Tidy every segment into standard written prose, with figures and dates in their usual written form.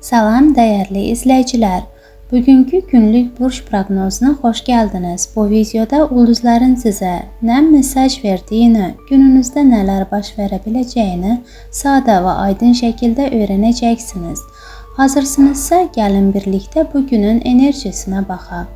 Salam dəyərli izləyicilər. Bugünkü günlük burç proqnozuna xoş gəldiniz. Bu videoda ulduzların sizə nə mesaj verdiyini, gününüzdə nələr baş verə biləcəyini sadə və aydın şəkildə öyrənəcəksiniz. Hazırsınızsa gəlin birlikdə bugünün enerjisinə baxaq.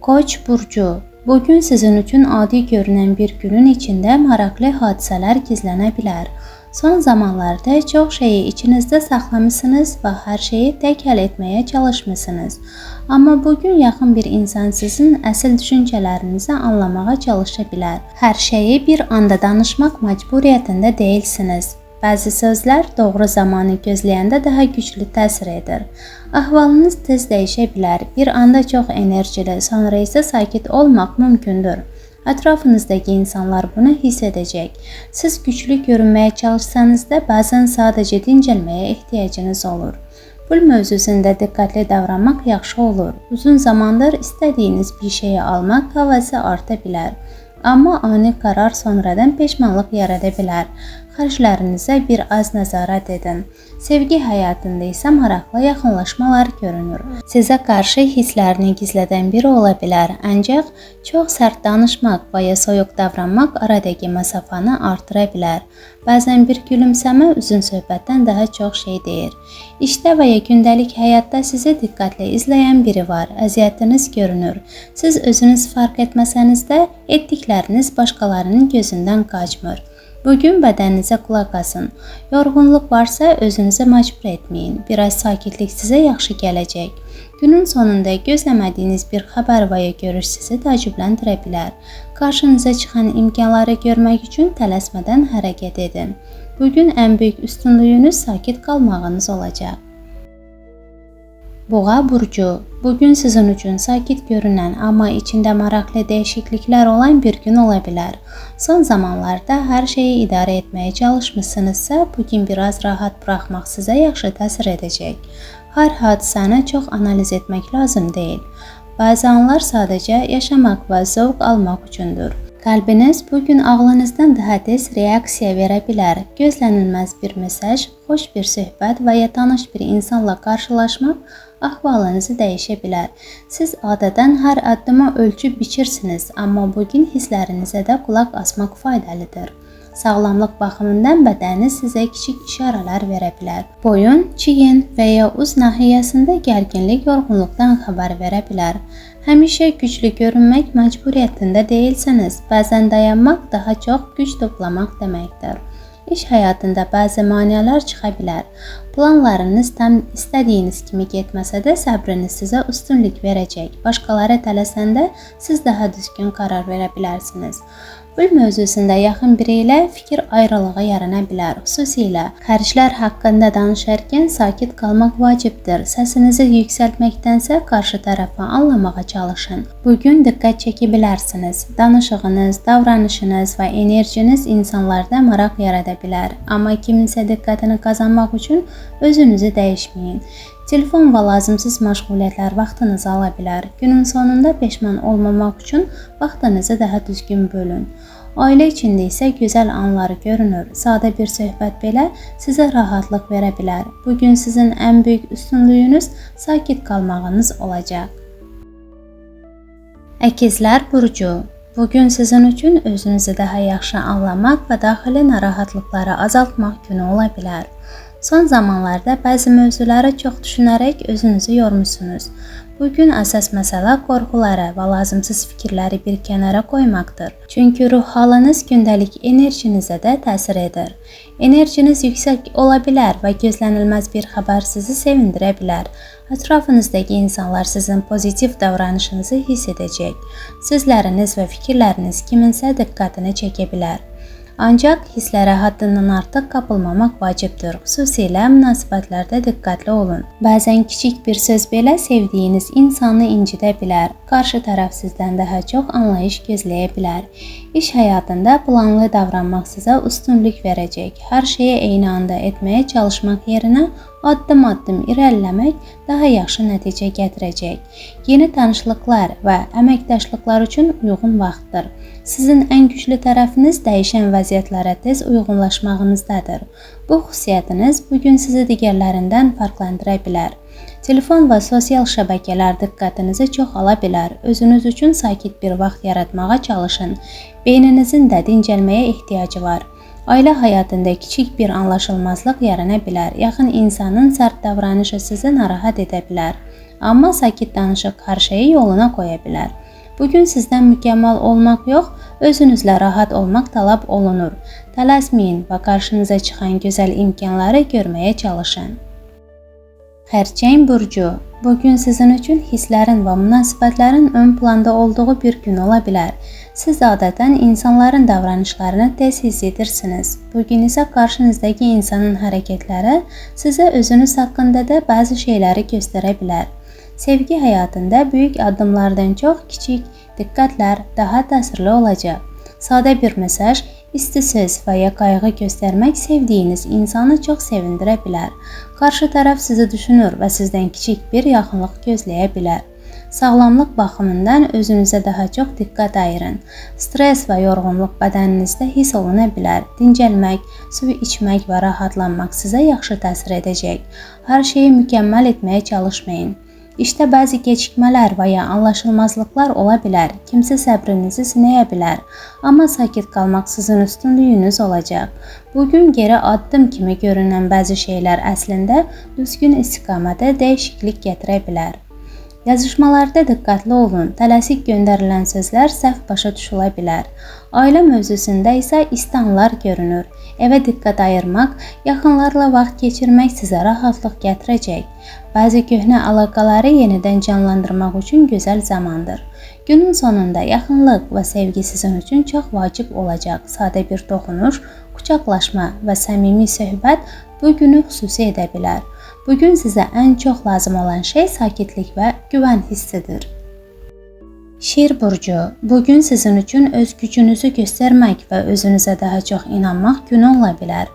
Koç burcu. Bugün sizin üçün adi görünən bir günün içində maraqlı hadisələr gizlənə bilər. Son zamanlarda çox şeyi içinizdə saxlamısınız və hər şeyi tək həll etməyə çalışmısınız. Amma bugün yaxın bir insan sizin əsl düşüncələrinizi anlamağa çalışa bilər. Hər şeyi bir anda danışmaq məcburiyyətində deyilsiniz. Bəzi sözlər doğru zamanı gözləyəndə daha güclü təsir edir. Ahvalınız tez dəyişə bilər. Bir anda çox enerjili, sonra isə sakit olmaq mümkündür. Ətrafınızdakı insanlar bunu hiss edəcək. Siz güclü görünməyə çalışsanız da bəzən sadəcə dincəlməyə ehtiyacınız olur. Pul mövzusunda diqqətli davranmaq yaxşı olur. Uzun zamandır istədiyiniz bir şeyi almaq həvəsi arta bilər. Amma ani qərar sonradan peşmanlıq yarada bilər. Xərclərinizə bir az nəzarət edin. Sevgi həyatında isə maraqlı yaxınlaşmalar görünür. Sizə qarşı hisslərini gizlədən biri ola bilər, ancaq çox sərt danışmaq və ya soyuq davranmaq aradakı məsafəni artıra bilər. Bəzən bir gülümsəmə uzun söhbətdən daha çox şey deyir. İşdə və ya gündəlik həyatda sizi diqqətlə izləyən biri var, əziyyətiniz görünür. Siz özünüz fark etməsəniz də etdikləriniz başqalarının gözündən qaçmır. Bugün bədəninizə qulaq asın. Yorğunluq varsa özünüzə məcbur etməyin. Biraz sakitlik sizə yaxşı gələcək. Günün sonunda gözləmədiyiniz bir xəbər və ya görüş sizi təəccübləndirə bilər. Qarşınıza çıxan imkanları görmək üçün tələsmədən hərəkət edin. Bugün ən böyük üstünlüyünüz sakit qalmağınız olacaq. Boğa burcu. Bugün sizin üçün sakit görünən, amma içində maraqlı dəyişikliklər olan bir gün ola bilər. Son zamanlarda hər şeyi idarə etməyə çalışmışsınızsa, bugün biraz rahat buraxmaq sizə yaxşı təsir edəcək. Hər hadisəni çox analiz etmək lazım deyil. Bəzi anlar sadəcə yaşamaq və zövq almaq üçündür. Qəlbiniz bugün ağlınızdan daha tez reaksiya verə bilər. Gözlənilməz bir mesaj, xoş bir söhbət və ya tanış bir insanla qarşılaşmaq ahvalınızı dəyişə bilər. Siz adətən hər addıma ölçüb biçirsiniz, amma bugün hisslərinizə də qulaq asmaq faydalıdır. Sağlamlıq baxımından bədəniniz sizə kiçik işarələr verə bilər. Boyun, çiyin və ya uz nahiyəsində gərginlik yorğunluqdan xəbər verə bilər. Həmişə güclü görünmək məcburiyyətində deyilsiniz. Bəzən dayanmaq daha çox güc toplamaq deməkdir. İş həyatında bəzi maneələr çıxa bilər. Planlarınız tam istədiyiniz kimi getməsə də səbriniz sizə üstünlük verəcək. Başqaları tələsəndə siz daha düzgün qərar verə bilərsiniz. Pul mövzusunda yaxın biri ilə fikir ayrılığı yarana bilər. Xüsusilə xərclər haqqında danışarkən sakit qalmaq vacibdir. Səsinizi yüksəltməkdənsə qarşı tərəfi anlamağa çalışın. Bugün diqqət çəkə bilərsiniz. Danışığınız, davranışınız və enerjiniz insanlarda maraq yarada bilər. Amma kiminsə diqqətini qazanmaq üçün özünüzü dəyişməyin. Telefon və lazımsız məşğuliyyətlər vaxtınızı ala bilər. Günün sonunda peşman olmamaq üçün vaxtınızı daha düzgün bölün. Ailə içində isə gözəl anları görünür. Sadə bir söhbət belə sizə rahatlıq verə bilər. Bugün sizin ən böyük üstünlüyünüz sakit qalmağınız olacaq. Əkizlər burcu. Bugün sizin üçün özünüzü daha yaxşı anlamaq və daxili narahatlıqları azaltmaq günü ola bilər. Son zamanlarda bəzi mövzuları çox düşünərək özünüzü yormuşsunuz. Bugün əsas məsələ qorxuları və lazımsız fikirləri bir kənara qoymaqdır. Çünki ruh halınız gündəlik enerjinizə də təsir edir. Enerjiniz yüksək ola bilər və gözlənilməz bir xəbər sizi sevindirə bilər. Ətrafınızdakı insanlar sizin pozitiv davranışınızı hiss edəcək. Sözləriniz və fikirləriniz kiminsə diqqətini çəkə bilər. Ancaq hisslərə həddindən artıq qapılmamaq vacibdir. Xüsusilə münasibətlərdə diqqətli olun. Bəzən kiçik bir söz belə sevdiyiniz insanı incidə bilər. Qarşı tərəf sizdən daha çox anlayış gözləyə bilər. İş həyatında planlı davranmaq sizə üstünlük verəcək. Hər şeyi eyni anda etməyə çalışmaq yerinə addım-addım irəliləmək daha yaxşı nəticə gətirəcək. Yeni tanışlıqlar və əməkdaşlıqlar üçün uyğun vaxtdır. Sizin ən güclü tərəfiniz dəyişən vəziyyətlərə tez uyğunlaşmağınızdadır. Bu xüsusiyyətiniz bugün sizi digərlərindən fərqləndirə bilər. Telefon və sosial şəbəkələr diqqətinizi çox ala bilər. Özünüz üçün sakit bir vaxt yaratmağa çalışın. Beyninizin də dincəlməyə ehtiyacı var. Ailə həyatında kiçik bir anlaşılmazlıq yarana bilər. Yaxın insanın sərt davranışı sizi narahat edə bilər. Amma sakit danışıq hər şeyi yoluna qoya bilər. Bugün sizdən mükəmməl olmaq yox, özünüzlə rahat olmaq tələb olunur. Tələsməyin və qarşınıza çıxan gözəl imkanları görməyə çalışın. Xərçəng burcu. Bugün sizin üçün hisslərin və münasibətlərin ön planda olduğu bir gün ola bilər. Siz adətən insanların davranışlarını tez hiss edirsiniz. Bugün isə qarşınızdakı insanın hərəkətləri sizə özünüz haqqında da bəzi şeyləri göstərə bilər. Sevgi həyatında böyük addımlardan çox kiçik diqqətlər daha təsirli olacaq. Sadə bir mesaj, isti söz və ya qayğı göstərmək sevdiyiniz insanı çox sevindirə bilər. Qarşı tərəf sizi düşünür və sizdən kiçik bir yaxınlıq gözləyə bilər. Sağlamlıq baxımından özünüzə daha çox diqqət ayırın. Stres və yorğunluq bədəninizdə hiss oluna bilər. Dincəlmək, su içmək və rahatlanmaq sizə yaxşı təsir edəcək. Hər şeyi mükəmməl etməyə çalışmayın. İşdə bəzi gecikmələr və ya anlaşılmazlıqlar ola bilər. Kimsə səbrinizi sınaya bilər. Amma sakit qalmaq sizin üstünlüyünüz olacaq. Bugün geri addım kimi görünən bəzi şeylər əslində düzgün istiqamətə dəyişiklik gətirə bilər. Yazışmalarda diqqətli olun. Tələsik göndərilən sözlər səhv başa düşülə bilər. Ailə mövzusunda isə istanlar görünür. Evə diqqət ayırmaq, yaxınlarla vaxt keçirmək sizə rahatlıq gətirəcək. Bəzi köhnə əlaqələri yenidən canlandırmaq üçün gözəl zamandır. Günün sonunda yaxınlıq və sevgi sizin üçün çox vacib olacaq. Sadə bir toxunuş, qucaqlaşma və səmimi söhbət bu günü xüsusi edə bilər. Bugün sizə ən çox lazım olan şey sakitlik və güvən hissidir. Şir burcu. Bugün sizin üçün öz gücünüzü göstərmək və özünüzə daha çox inanmaq günü ola bilər.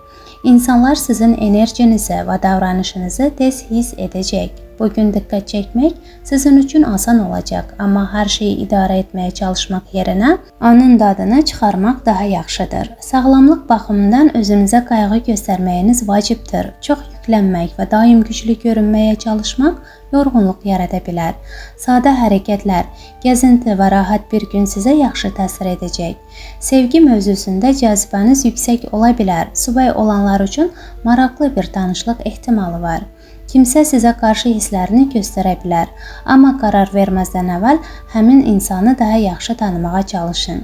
İnsanlar sizin enerjinizi və davranışınızı tez hiss edəcək. Bugün diqqət çəkmək sizin üçün asan olacaq, amma hər şeyi idarə etməyə çalışmaq yerinə anın dadını çıxarmaq daha yaxşıdır. Sağlamlıq baxımından özünüzə qayğı göstərməyiniz vacibdir. Çox yüklənmək və daim güclü görünməyə çalışmaq yorğunluq yarada bilər. Sadə hərəkətlər, gəzinti və rahat bir gün sizə yaxşı təsir edəcək. Sevgi mövzusunda cazibəniz yüksək ola bilər. Subay olanlar üçün maraqlı bir tanışlıq ehtimalı var. Kimsə sizə qarşı hisslərini göstərə bilər, amma qərar verməzdən əvvəl həmin insanı daha yaxşı tanımağa çalışın.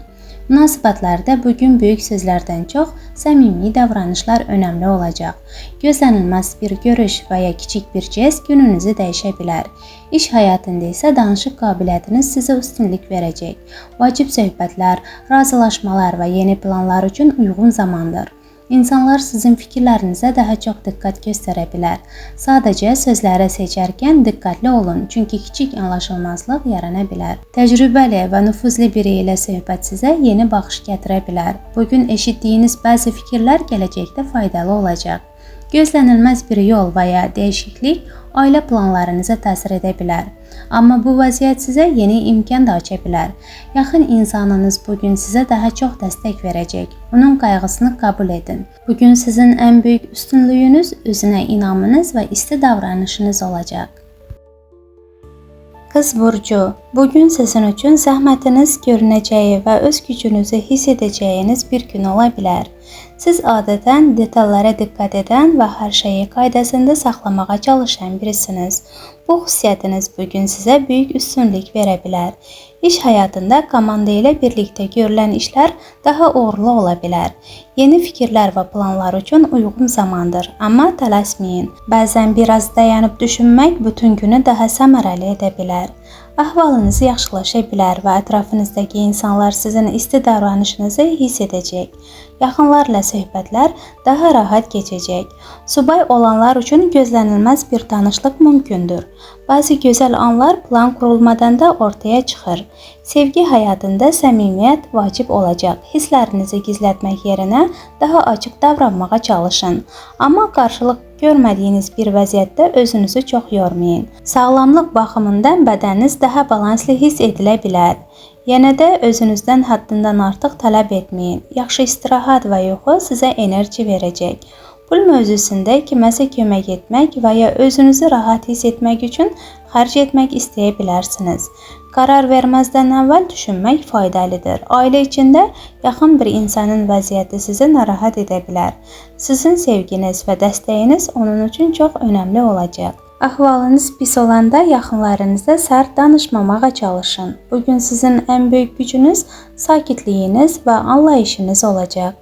Münasibətlərdə bugün böyük sözlərdən çox səmimi davranışlar önəmli olacaq. Gözlənilməz bir görüş və ya kiçik bir jest gününüzü dəyişə bilər. İş həyatında isə danışıq qabiliyyətiniz sizə üstünlük verəcək. Vacib söhbətlər, razılaşmalar və yeni planlar üçün uyğun zamandır. İnsanlar sizin fikirlərinizə daha çox diqqət göstərə bilər. Sadəcə sözləri seçərkən diqqətli olun, çünki kiçik anlaşılmazlıq yarana bilər. Təcrübəli və nüfuzlu biri ilə söhbət sizə yeni baxış gətirə bilər. Bugün eşitdiyiniz bəzi fikirlər gələcəkdə faydalı olacaq. Gözlənilməz bir yol və ya dəyişiklik ailə planlarınıza təsir edə bilər. Amma bu vəziyyət sizə yeni imkan da aça bilər. Yaxın insanınız bugün sizə daha çox dəstək verəcək. Onun qayğısını qəbul edin. Bugün sizin ən böyük üstünlüyünüz özünə inamınız və isti davranışınız olacaq. Qız burcu. Bugün sizin üçün zəhmətiniz görünəcəyi və öz gücünüzü hiss edəcəyiniz bir gün ola bilər. Siz adətən detallara diqqət edən və hər şeyi qaydasında saxlamağa çalışan birisiniz. Bu xüsusiyyətiniz bugün sizə böyük üstünlük verə bilər. İş həyatında komanda ilə birlikdə görülən işlər daha uğurlu ola bilər. Yeni fikirlər və planlar üçün uyğun zamandır, amma tələsməyin. Bəzən biraz dayanıb düşünmək bütün günü daha səmərəli edə bilər. Ahvalınız yaxşılaşa bilər və ətrafınızdakı insanlar sizin isti davranışınızı hiss edəcək. Yaxınlarla söhbətlər daha rahat keçəcək. Subay olanlar üçün gözlənilməz bir tanışlıq mümkündür. Bazı gözəl anlar plan qurulmadan da ortaya çıxır. Sevgi həyatında səmimiyyət vacib olacaq. Hisslərinizi gizlətmək yerinə daha açıq davranmağa çalışın. Amma qarşılıq görmədiyiniz bir vəziyyətdə özünüzü çox yormayın. Sağlamlıq baxımından bədəniniz daha balanslı hiss edilə bilər. Yenə də özünüzdən həddindən artıq tələb etməyin. Yaxşı istirahət və yuxu sizə enerji verəcək. Pul mövzusunda kiməsə kömək etmək və ya özünüzü rahat hiss etmək üçün xərc etmək istəyə bilərsiniz. Qərar verməzdən əvvəl düşünmək faydalıdır. Ailə içində yaxın bir insanın vəziyyəti sizi narahat edə bilər. Sizin sevginiz və dəstəyiniz onun üçün çox önəmli olacaq. Ahvalınız pis olanda yaxınlarınızla sərt danışmamağa çalışın. Bugün sizin ən böyük gücünüz sakitliyiniz və anlayışınız olacaq.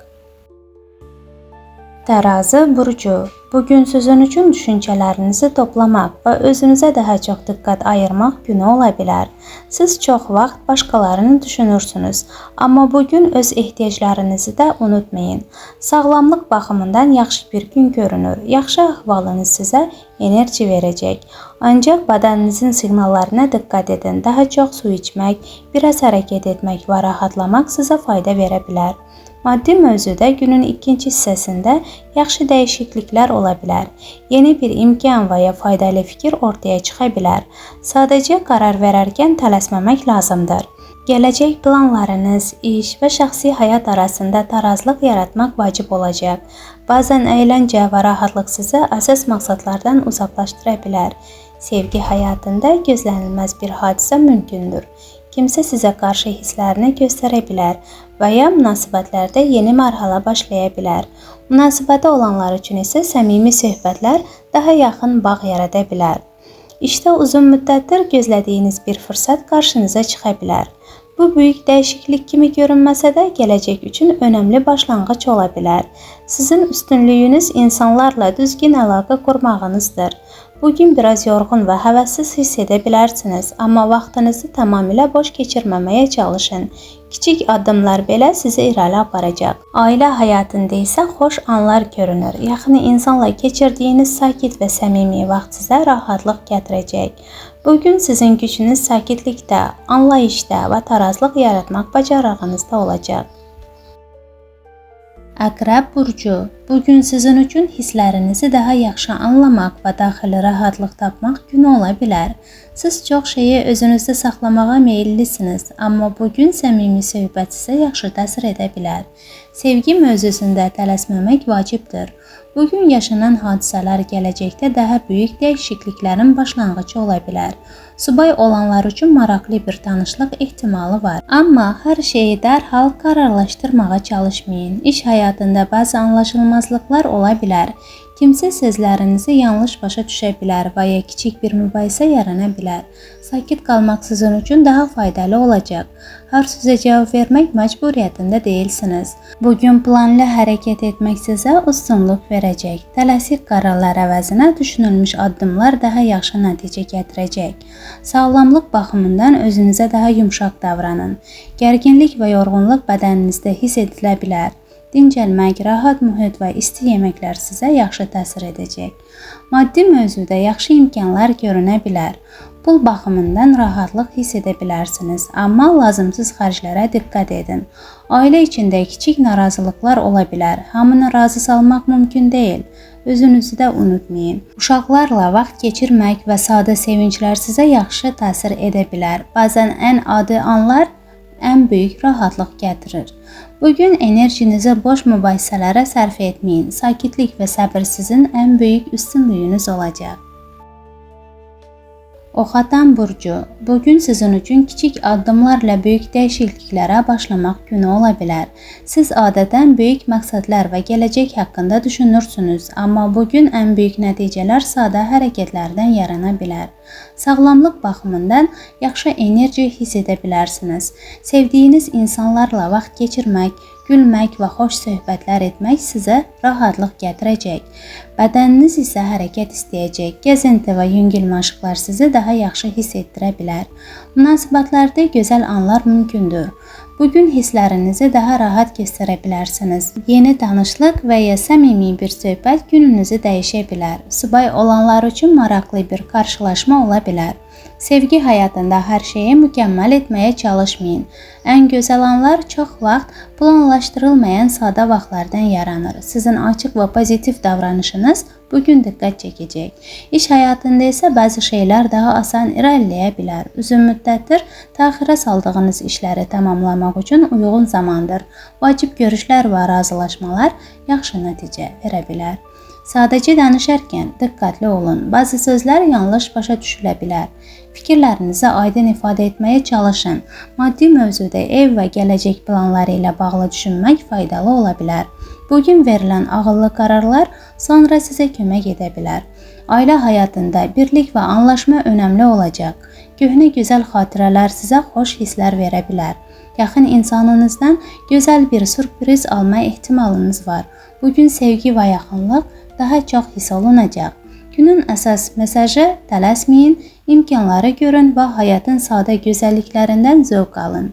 Terazi burcu. Bugün sizin üçün düşüncələrinizi toplamaq və özünüzə daha çox diqqət ayırmaq günü ola bilər. Siz çox vaxt başqalarını düşünürsünüz, amma bugün öz ehtiyaclarınızı da unutmayın. Sağlamlıq baxımından yaxşı bir gün görünür. Yaxşı ahvalınız sizə enerji verəcək. Ancaq bədəninizin siqnallarına diqqət edin. Daha çox su içmək, biraz hərəkət etmək və rahatlamaq sizə fayda verə bilər. Maddi mövzuda günün ikinci hissəsində yaxşı dəyişikliklər ola bilər. Yeni bir imkan və ya faydalı fikir ortaya çıxa bilər. Sadəcə qərar verərkən tələsməmək lazımdır. Gələcək planlarınız, iş və şəxsi həyat arasında tarazlıq yaratmaq vacib olacaq. Bəzən əyləncə və rahatlıq sizi əsas məqsədlərdən uzaqlaşdıra bilər. Sevgi həyatında gözlənilməz bir hadisə mümkündür. Kimsə sizə qarşı hisslərini göstərə bilər və ya münasibətlərdə yeni mərhələ başlaya bilər. Münasibəti olanlar üçün isə səmimi söhbətlər daha yaxın bağ yarada bilər. İşdə uzun müddətdir gözlədiyiniz bir fürsət qarşınıza çıxa bilər. Bu böyük dəyişiklik kimi görünməsə də gələcək üçün önəmli başlanğıc ola bilər. Sizin üstünlüyünüz insanlarla düzgün əlaqə qurmağınızdır. Bugün biraz yorğun və həvəssiz hiss edə bilərsiniz, amma vaxtınızı tamamilə boş keçirməməyə çalışın. Kiçik addımlar belə sizi irəli aparacaq. Ailə həyatında isə xoş anlar görünür. Yaxın insanla keçirdiyiniz sakit və səmimi vaxt sizə rahatlıq gətirəcək. Bugün sizin gücünüz sakitlikdə, anlayışda və tarazlıq yaratmaq bacarığınızda olacaq. Əqrəb burcu. Bugün sizin üçün hisslərinizi daha yaxşı anlamaq və daxili rahatlıq tapmaq günü ola bilər. Siz çox şeyi özünüzdə saxlamağa meyillisiniz, amma bugün səmimi söhbət sizə yaxşı təsir edə bilər. Sevgi mövzusunda tələsməmək vacibdir. Bugün yaşanan hadisələr gələcəkdə daha böyük dəyişikliklərin başlanğıcı ola bilər. Subay olanlar üçün maraqlı bir tanışlıq ehtimalı var. Amma hər şeyi dərhal qərarlaşdırmağa çalışmayın. İş həyatında bəzi anlaşılmazlıqlar ola bilər. Kimsə sözlərinizi yanlış başa düşə bilər və ya kiçik bir mübahisə yarana bilər. Sakit qalmaq sizin üçün daha faydalı olacaq. Hər sözə cavab vermək məcburiyyətində deyilsiniz. Bugün planlı hərəkət etmək sizə üstünlük verəcək. Tələsik qərarlar əvəzinə düşünülmüş addımlar daha yaxşı nəticə gətirəcək. Sağlamlıq baxımından özünüzə daha yumşaq davranın. Gərginlik və yorğunluq bədəninizdə hiss edilə bilər. Dincəlmək, rahat mühit və isti yeməklər sizə yaxşı təsir edəcək. Maddi mövzuda yaxşı imkanlar görünə bilər. Pul baxımından rahatlıq hiss edə bilərsiniz, amma lazımsız xərclərə diqqət edin. Ailə içində kiçik narazılıqlar ola bilər. Hamını razı salmaq mümkün deyil. Özünüzü də unutmayın. Uşaqlarla vaxt keçirmək və sadə sevinclər sizə yaxşı təsir edə bilər. Bəzən ən adi anlar ən böyük rahatlıq gətirir. Bugün enerjinizi boş mübahisələrə sərf etməyin. Sakitlik və səbir sizin ən böyük üstünlüyünüz olacaq. Oxatan burcu. Bugün sizin üçün kiçik addımlarla böyük dəyişikliklərə başlamaq günü ola bilər. Siz adətən böyük məqsədlər və gələcək haqqında düşünürsünüz, amma bugün ən böyük nəticələr sadə hərəkətlərdən yarana bilər. Sağlamlıq baxımından yaxşı enerji hiss edə bilərsiniz. Sevdiyiniz insanlarla vaxt keçirmək, gülmək və xoş söhbətlər etmək sizə rahatlıq gətirəcək. Bədəniniz isə hərəkət istəyəcək. Gəzinti və yüngül məşqlər sizi daha yaxşı hiss etdirə bilər. Münasibətlərdə gözəl anlar mümkündür. Bugün hisslərinizi daha rahat göstərə bilərsiniz. Yeni tanışlıq və ya səmimi bir söhbət gününüzü dəyişə bilər. Subay olanlar üçün maraqlı bir qarşılaşma ola bilər. Sevgi həyatında hər şeyi mükəmməl etməyə çalışmayın. Ən gözəl anlar çox vaxt planlaşdırılmayan sadə vaxtlardan yaranır. Sizin açıq və pozitiv davranışınız bugün diqqət çəkəcək. İş həyatında isə bəzi şeylər daha asan irəliləyə bilər. Uzun müddətdir təxirə saldığınız işləri tamamlamaq üçün uyğun zamandır. Vacib görüşlər və razılaşmalar yaxşı nəticə verə bilər. Sadəcə danışarkən diqqətli olun. Bəzi sözlər yanlış başa düşülə bilər. Fikirlərinizi aydın ifadə etməyə çalışın. Maddi mövzuda ev və gələcək planları ilə bağlı düşünmək faydalı ola bilər. Bugün verilən ağıllı qərarlar sonra sizə kömək edə bilər. Ailə həyatında birlik və anlaşma önəmli olacaq. Köhnə gözəl xatirələr sizə xoş hisslər verə bilər. Yaxın insanınızdan gözəl bir sürpriz alma ehtimalınız var. Bugün sevgi və yaxınlıq daha çox hiss olunacaq. Günün əsas mesajı tələsməyin, imkanları görün və həyatın sadə gözəlliklərindən zövq alın.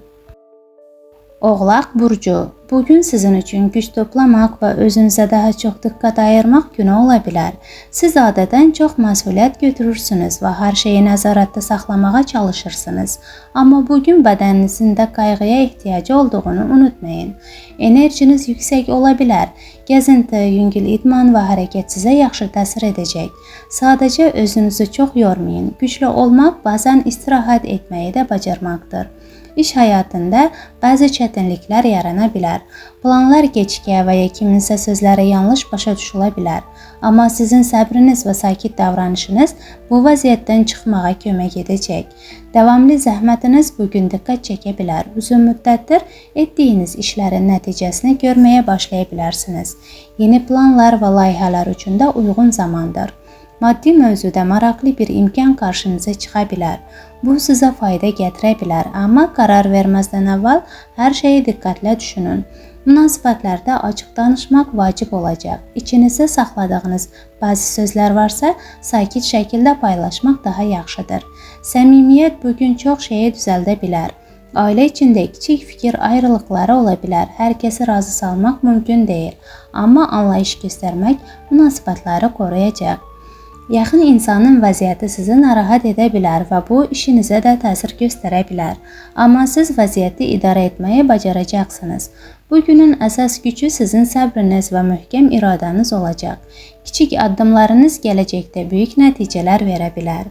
Oğlaq burcu. Bugün sizin üçün güc toplamaq və özünüzə daha çox diqqət ayırmaq günü ola bilər. Siz adətən çox məsuliyyət götürürsünüz və hər şeyi nəzarətdə saxlamağa çalışırsınız. Amma bugün bədəninizin də qayğıya ehtiyacı olduğunu unutmayın. Enerjiniz yüksək ola bilər. Gəzinti, yüngül idman və hərəkət sizə yaxşı təsir edəcək. Sadəcə özünüzü çox yormayın. Güclü olmaq bəzən istirahət etməyi də bacarmaqdır. İş həyatında bəzi çətinliklər yarana bilər. Planlar gecikə və ya kiminsə sözləri yanlış başa düşülə bilər. Amma sizin səbriniz və sakit davranışınız bu vəziyyətdən çıxmağa kömək edəcək. Davamlı zəhmətiniz bugün diqqət çəkə bilər. Uzun müddətdir etdiyiniz işlərin nəticəsini görməyə başlaya bilərsiniz. Yeni planlar və layihələr üçün də uyğun zamandır. Maddi mövzuda maraqlı bir imkan qarşınıza çıxa bilər. Bu sizə fayda gətirə bilər, amma qərar verməzdən əvvəl hər şeyi diqqətlə düşünün. Münasibətlərdə açıq danışmaq vacib olacaq. İçinizdə saxladığınız bəzi sözlər varsa, sakit şəkildə paylaşmaq daha yaxşıdır. Səmimiyyət bugün çox şeyi düzəldə bilər. Ailə içində kiçik fikir ayrılıqları ola bilər. Hər kəsi razı salmaq mümkün deyil, amma anlayış göstərmək münasibətləri qoruyacaq. Yaxın insanın vəziyyəti sizi narahat edə bilər və bu işinizə də təsir göstərə bilər. Amma siz vəziyyəti idarə etməyi bacaracaqsınız. Bugünün əsas gücü sizin səbriniz və möhkəm iradəniz olacaq. Kiçik addımlarınız gələcəkdə böyük nəticələr verə bilər.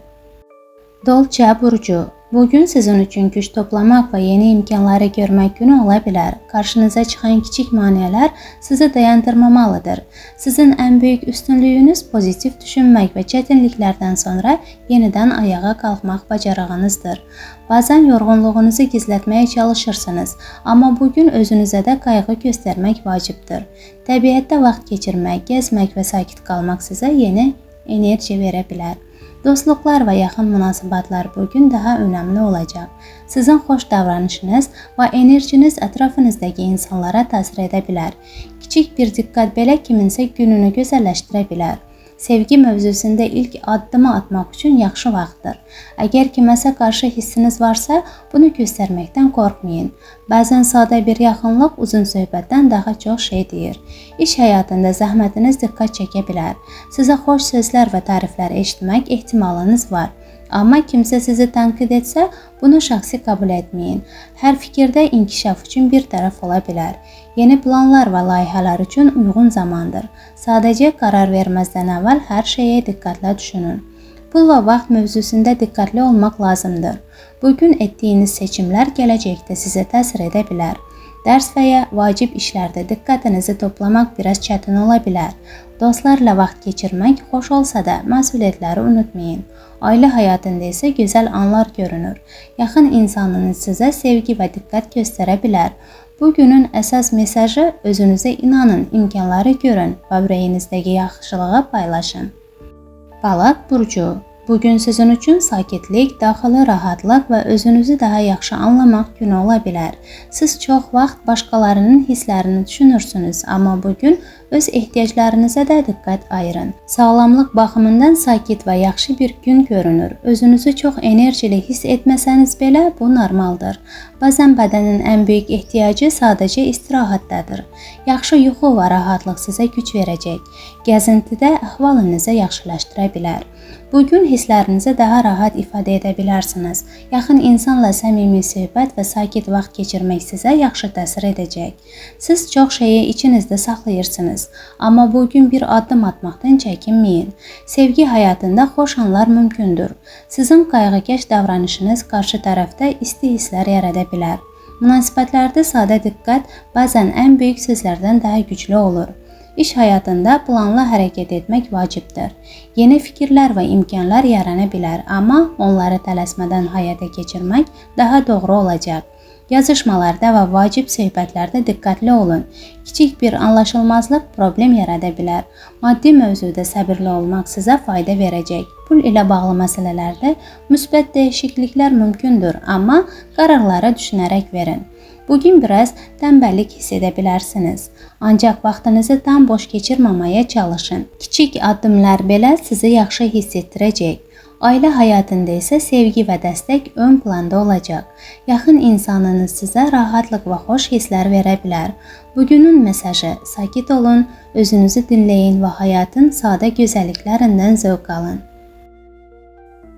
Dolça burcu. Bugün sizin üçün güc toplamaq və yeni imkanları görmək günü ola bilər. Qarşınıza çıxan kiçik maneələr sizi dayandırmamalıdır. Sizin ən böyük üstünlüyünüz pozitiv düşünmək və çətinliklərdən sonra yenidən ayağa qalxmaq bacarığınızdır. Bəzən yorğunluğunuzu gizlətməyə çalışırsınız, amma bugün özünüzə də qayğı göstərmək vacibdir. Təbiətdə vaxt keçirmək, gəzmək və sakit qalmaq sizə yeni enerji verə bilər. Dostluqlar və yaxın münasibətlər bugün daha önəmli olacaq. Sizin xoş davranışınız və enerjiniz ətrafınızdakı insanlara təsir edə bilər. Kiçik bir diqqət belə kiminsə gününü gözəlləşdirə bilər. Sevgi mövzusunda ilk addımı atmaq üçün yaxşı vaxtdır. Əgər kiməsə qarşı hissiniz varsa, bunu göstərməkdən qorxmayın. Bəzən sadə bir yaxınlıq uzun söhbətdən daha çox şey deyir. İş həyatında zəhmətiniz diqqət çəkə bilər. Sizə xoş sözlər və təriflər eşitmək ehtimalınız var. Amma kimsə sizi tənqid etsə, bunu şəxsi qəbul etməyin. Hər fikirdə inkişaf üçün bir tərəf ola bilər. Yeni planlar və layihələr üçün uyğun zamandır. Sadəcə qərar verməzdən əvvəl hər şeyə diqqətlə düşünün. Pul və vaxt mövzusunda diqqətli olmaq lazımdır. Bugün etdiyiniz seçimlər gələcəkdə sizə təsir edə bilər. Dərs və ya vacib işlərdə diqqətinizi toplamaq biraz çətin ola bilər. Dostlarla vaxt keçirmək xoş olsa da məsuliyyətləri unutmayın. Ailə həyatında isə gözəl anlar görünür. Yaxın insanınız sizə sevgi və diqqət göstərə bilər. Bugünün əsas mesajı özünüzə inanın, imkanları görün və ürəyinizdəki yaxşılığı paylaşın. Balıq burcu. Bugün sizin üçün sakitlik, daxili rahatlıq və özünüzü daha yaxşı anlamaq günü ola bilər. Siz çox vaxt başqalarının hisslərini düşünürsünüz, amma bugün öz ehtiyaclarınıza da diqqət ayırın. Sağlamlıq baxımından sakit və yaxşı bir gün görünür. Özünüzü çox enerjili hiss etməsəniz belə bu normaldır. Bəzən bədənin ən böyük ehtiyacı sadəcə istirahətdədir. Yaxşı yuxu və rahatlıq sizə güc verəcək. Gəzintidə əhvalınızı yaxşılaşdıra bilər. Bugün hisslərinizi daha rahat ifadə edə bilərsiniz. Yaxın insanla səmimi söhbət və sakit vaxt keçirmək sizə yaxşı təsir edəcək. Siz çox şeyi içinizdə saxlayırsınız, amma bugün bir addım atmaqdan çəkinməyin. Sevgi həyatında xoş anlar mümkündür. Sizin qayğıkeş davranışınız qarşı tərəfdə isti hisslər yarada bilər. Münasibətlərdə sadə diqqət bəzən ən böyük sözlərdən daha güclü olur. İş həyatında planlı hərəkət etmək vacibdir. Yeni fikirlər və imkanlar yarana bilər, amma onları tələsmədən həyata keçirmək daha doğru olacaq. Yazışmalarda və vacib söhbətlərdə diqqətli olun. Kiçik bir anlaşılmazlıq problem yarada bilər. Maddi mövzuda səbirli olmaq sizə fayda verəcək. Pul ilə bağlı məsələlərdə müsbət dəyişikliklər mümkündür, amma qərarları düşünərək verin. Bugün biraz tənbəllik hiss edə bilərsiniz. Ancaq vaxtınızı tam boş keçirməməyə çalışın. Kiçik addımlar belə sizi yaxşı hiss etdirəcək. Ailə həyatında isə sevgi və dəstək ön planda olacaq. Yaxın insanınız sizə rahatlıq və xoş hisslər verə bilər. Bugünün mesajı: sakit olun, özünüzü dinləyin və həyatın sadə gözəlliklərindən zövq alın.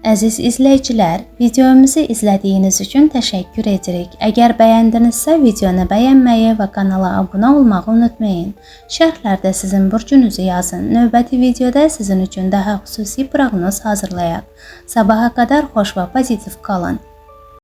Əziz izləyicilər, videomuzu izlədiyiniz üçün təşəkkür edirik. Əgər bəyəndinizsə, videonu bəyənməyi və kanala abunə olmağı unutmayın. Şərhlərdə sizin burcunuzu yazın. Növbəti videoda sizin üçün daha xüsusi proqnoz hazırlayaq. Sabaha qədər xoş və pozitiv qalın.